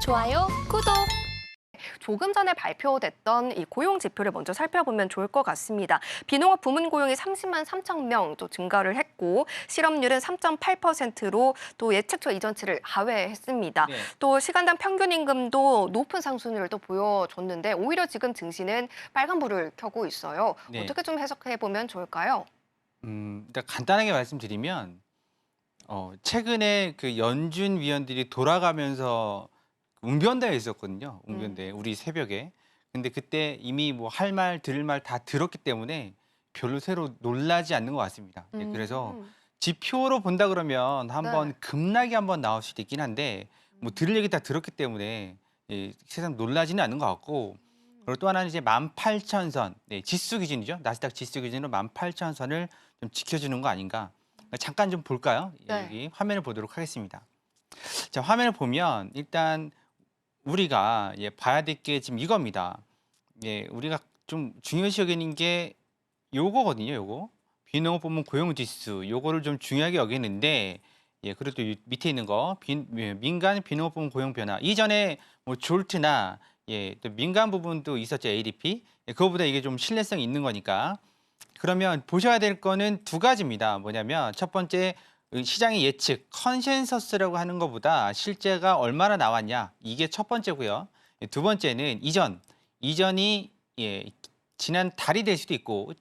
좋아요, 구독. 조금 전에 발표됐던 이 고용 지표를 먼저 살펴보면 좋을 것 같습니다. 비농업 부문 고용이 30만 3천 명 또 증가를 했고 실업률은 3.8%로 또 예측치와 이전치를 하회했습니다. 네. 또 시간당 평균 임금도 높은 상승률을 또 보여줬는데 오히려 지금 증시는 빨간불을 켜고 있어요. 네. 어떻게 좀 해석해 보면 좋을까요? 일단 간단하게 말씀드리면 최근에 그 연준 위원들이 돌아가면서 웅변대에 있었거든요. 웅변대 우리 새벽에. 근데 그때 이미 뭐 할 말 들을 말 다 들었기 때문에 별로 새로 놀라지 않는 것 같습니다. 예, 그래서 지표로 본다 그러면 한번 네. 급락이 한번 나올 수도 있긴 한데 뭐 들을 얘기 다 들었기 때문에 세상 놀라지는 않는 것 같고, 그리고 또 하나는 이제 18,000선, 네, 지수 기준이죠. 나스닥 지수 기준으로 18,000선을 좀 지켜주는 거 아닌가. 잠깐 좀 볼까요? 네. 여기 화면을 보도록 하겠습니다. 자, 화면을 보면 일단 우리가 봐야 될 게 지금 이겁니다. 우리가 좀 중요시 여기는 게 요거거든요. 요거 비농업 부문 고용 지수, 요거를 좀 중요하게 여기는데, 그리고 또 밑에 있는 거 민간 비농업 부문 고용 변화. 이전에 뭐 졸트나 또 민간 부분도 있었죠. ADP. 그거보다 이게 좀 신뢰성이 있는 거니까. 그러면 보셔야 될 거는 두 가지입니다. 뭐냐면 첫 번째, 시장의 예측, 컨센서스라고 하는 것보다 실제가 얼마나 나왔냐, 이게 첫 번째고요. 두 번째는 이전이 지난 달이 될 수도 있고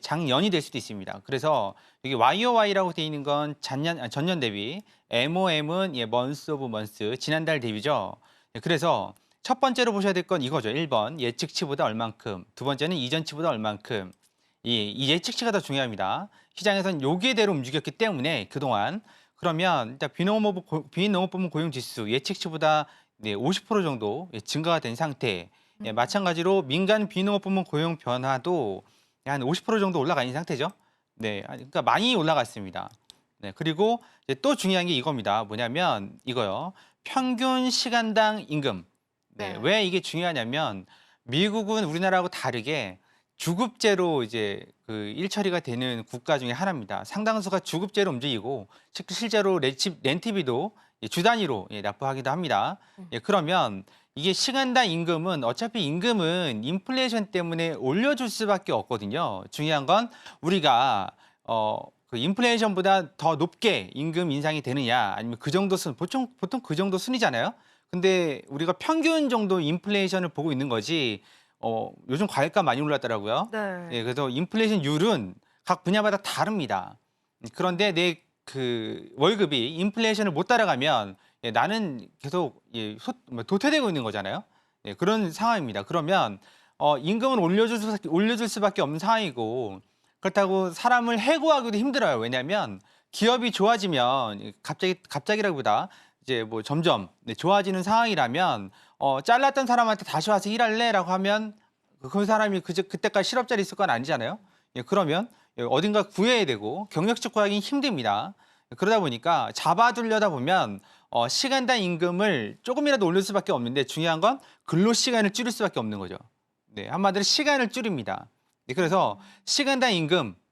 작년이 될 수도 있습니다. 그래서 여기 YOY라고 되어 있는 건 전년 대비, MOM은 month of month, 지난달 대비죠. 그래서 첫 번째로 보셔야 될 건 이거죠. 1번 예측치보다 얼만큼, 두 번째는 이전치보다 얼만큼. 이 예측치가 더 중요합니다. 시장에서는 요게대로 움직였기 때문에 그동안. 그러면 일단 비농업 부문 고용 지수 예측치보다 50% 정도 증가가 된 상태. 마찬가지로 민간 비농업 부문 고용 변화도 한 50% 정도 올라가 있는 상태죠. 그러니까 많이 올라갔습니다. 그리고 이제 또 중요한 게 이겁니다. 뭐냐면 이거요. 평균 시간당 임금. 네. 왜 이게 중요하냐면 미국은 우리나라하고 다르게 주급제로 이제 그 일처리가 되는 국가 중에 하나입니다. 상당수가 주급제로 움직이고 실제로 렌트비도 주 단위로 납부하기도 합니다. 그러면 이게 시간당 임금은 어차피 임금은 인플레이션 때문에 올려줄 수밖에 없거든요. 중요한 건 우리가 그 인플레이션보다 더 높게 임금 인상이 되느냐, 아니면 그 정도 순, 보통 그 정도 순이잖아요. 근데 우리가 평균 정도 인플레이션을 보고 있는 거지. 요즘 과일값 많이 올랐더라고요. 네. 그래서 인플레이션율은 각 분야마다 다릅니다. 그런데 내 그 월급이 인플레이션을 못 따라가면 나는 계속 도태되고 있는 거잖아요. 그런 상황입니다. 그러면 임금을 올려줄 수밖에 없는 상황이고, 그렇다고 사람을 해고하기도 힘들어요. 왜냐하면 기업이 좋아지면 갑자기라기보다 이제 뭐 점점 좋아지는 상황이라면 잘랐던 사람한테 다시 와서 일할래라고 하면 그 사람이 그때까지 실업자리 있을 건 아니잖아요. 그러면 어딘가 구해야 되고 경력직 구하기 힘듭니다. 그러다 보니까 잡아두려다 보면 시간당 임금을 조금이라도 올릴 수밖에 없는데, 중요한 건 근로 시간을 줄일 수밖에 없는 거죠. 한마디로 시간을 줄입니다. 그래서 시간당 임금은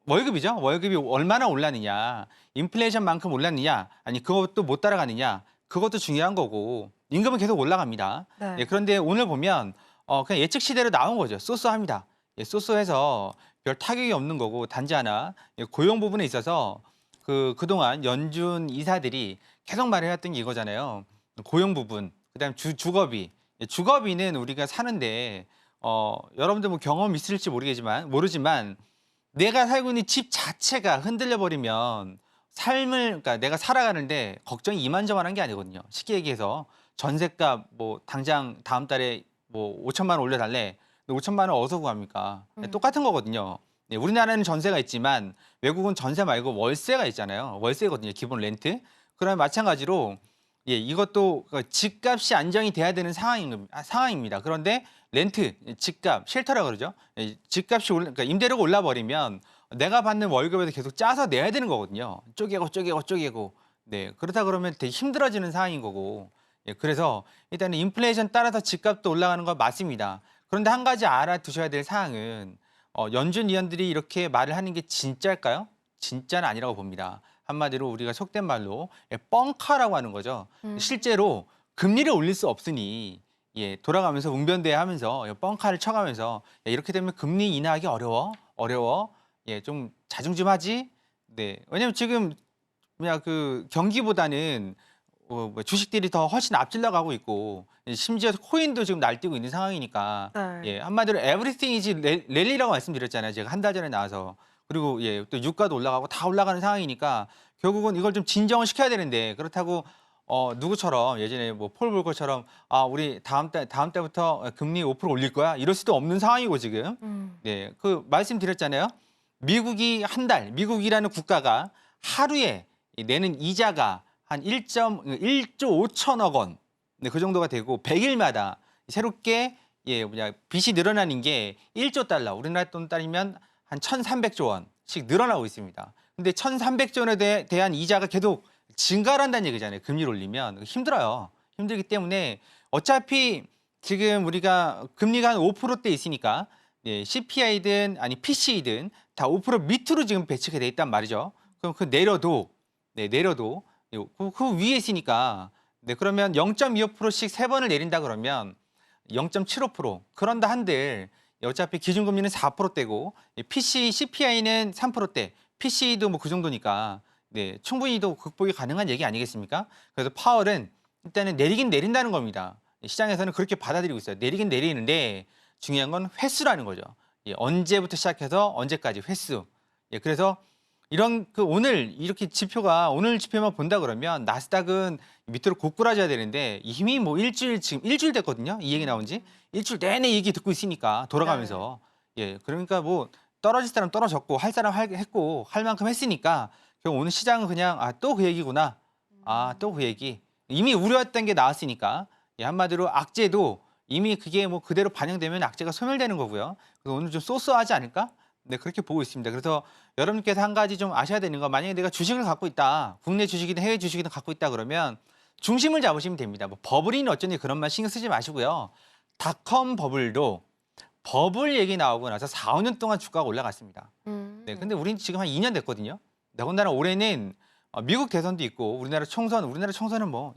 월급이죠. 월급이 얼마나 올랐느냐, 인플레이션만큼 올랐느냐, 아니 그것도 못 따라가느냐, 그것도 중요한 거고, 임금은 계속 올라갑니다. 네. 그런데 오늘 보면 그냥 예측치대로 나온 거죠. 쏘쏘합니다. 쏘쏘해서 별 타격이 없는 거고, 단지 하나 고용 부분에 있어서 그동안 연준 이사들이 계속 말해왔던 게 이거잖아요. 고용 부분, 그다음 주거비. 주거비는 우리가 사는데 여러분들 뭐 경험 있을지 모르지만 내가 살고 있는 집 자체가 흔들려 버리면 그러니까 내가 살아가는데 걱정이 이만저만한 게 아니거든요. 쉽게 얘기해서 전셋값 뭐 당장 다음 달에 뭐 5천만 원 올려달래. 근데 5천만 원 어디서 구합니까? 똑같은 거거든요. 우리나라는 전세가 있지만 외국은 전세 말고 월세가 있잖아요. 월세거든요. 기본 렌트. 그러면 마찬가지로 이것도 집값이 안정이 돼야 되는 상황입니다. 그런데 렌트, 집값, 쉘터라 그러죠. 집값이 그러니까 임대료가 올라버리면 내가 받는 월급에도 계속 짜서 내야 되는 거거든요. 쪼개고. 그렇다 그러면 되게 힘들어지는 상황인 거고. 그래서 일단은 인플레이션 따라서 집값도 올라가는 건 맞습니다. 그런데 한 가지 알아두셔야 될 사항은 연준 위원들이 이렇게 말을 하는 게 진짜일까요? 진짜는 아니라고 봅니다. 한마디로 우리가 속된 말로 뻥카라고 하는 거죠. 실제로 금리를 올릴 수 없으니 돌아가면서 웅변대하면서 뻥카를 쳐가면서 이렇게 되면 금리 인하하기 어려워. 좀 자중 좀 하지. 네, 왜냐면 지금 뭐냐 그 경기보다는 뭐 주식들이 더 훨씬 앞질러 가고 있고 심지어 코인도 지금 날뛰고 있는 상황이니까 네. 한마디로 everything is 랠리라고 말씀드렸잖아요. 제가 한 달 전에 나와서. 그리고 또 유가도 올라가고 다 올라가는 상황이니까 결국은 이걸 좀 진정을 시켜야 되는데 그렇다고 누구처럼 예전에 뭐 폴 볼커처럼 우리 다음 달부터 금리 5% 올릴 거야 이럴 수도 없는 상황이고 지금 네, 그 말씀드렸잖아요. 미국이라는 국가가 하루에 내는 이자가 한 1조 5천억 원, 네, 그 정도가 되고 100일마다 새롭게 빚이 늘어나는 게 1조 달러, 우리나라 돈 따지면 한 1,300조 원씩 늘어나고 있습니다. 근데 1,300조 원에 대한 이자가 계속 증가를 한다는 얘기잖아요. 금리를 올리면 힘들어요. 힘들기 때문에 어차피 지금 우리가 금리가 한 5%대 있으니까 CPI든 아니 PC든 다 5% 밑으로 지금 배치가 돼 있단 말이죠. 그럼 내려도 그 위에 있으니까 그러면 0.25%씩 세 번을 내린다 그러면 0.75% 그런다 한들 어차피 기준금리는 4%대고 CPI는 3%대, PC도 뭐 그 정도니까 충분히 또 극복이 가능한 얘기 아니겠습니까? 그래서 파월은 일단은 내리긴 내린다는 겁니다. 시장에서는 그렇게 받아들이고 있어요. 내리긴 내리는데 중요한 건 횟수라는 거죠. 언제부터 시작해서 언제까지 횟수. 그래서 이런 오늘 이렇게 오늘 지표만 본다 그러면 나스닥은 밑으로 고꾸라져야 되는데 이미 뭐 지금 일주일 됐거든요. 이 얘기 나온 지 일주일 내내 얘기 듣고 있으니까 돌아가면서 그러니까 뭐 떨어질 사람 떨어졌고 할 사람 했고 할 만큼 했으니까 결국 오늘 시장은 그냥 또 그 얘기구나. 또 그 얘기. 이미 우려했던 게 나왔으니까 한마디로 악재도 이미 그게 뭐 그대로 반영되면 악재가 소멸되는 거고요. 그래서 오늘 좀 쏘쏘하지 않을까? 네, 그렇게 보고 있습니다. 그래서 여러분께서 한 가지 좀 아셔야 되는 건 만약에 내가 주식을 갖고 있다. 국내 주식이든 해외 주식이든 갖고 있다 그러면 중심을 잡으시면 됩니다. 뭐 버블이니 어쩐지 그런 말 신경 쓰지 마시고요. 닷컴 버블도 버블 얘기 나오고 나서 4, 5년 동안 주가가 올라갔습니다. 네, 근데 우린 지금 한 2년 됐거든요. 더군다나 올해는 미국 대선도 있고 우리나라 총선은 뭐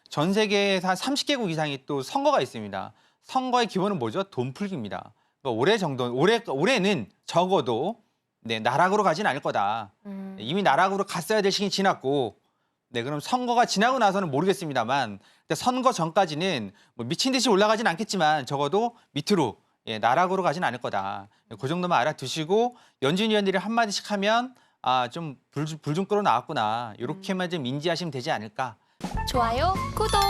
전 세계에서 한 30개국 이상이 또 선거가 있습니다. 선거의 기본은 뭐죠? 돈 풀기입니다. 그러니까 올해는 적어도 나락으로 가진 않을 거다. 이미 나락으로 갔어야 될 시기 지났고, 그럼 선거가 지나고 나서는 모르겠습니다만, 선거 전까지는 뭐 미친 듯이 올라가진 않겠지만 적어도 밑으로 나락으로 가진 않을 거다. 그 정도만 알아두시고 연준 위원들이 한 마디씩 하면 좀 불 좀 끌어 나왔구나. 이렇게만 좀 인지하시면 되지 않을까. 좋아요, 구독.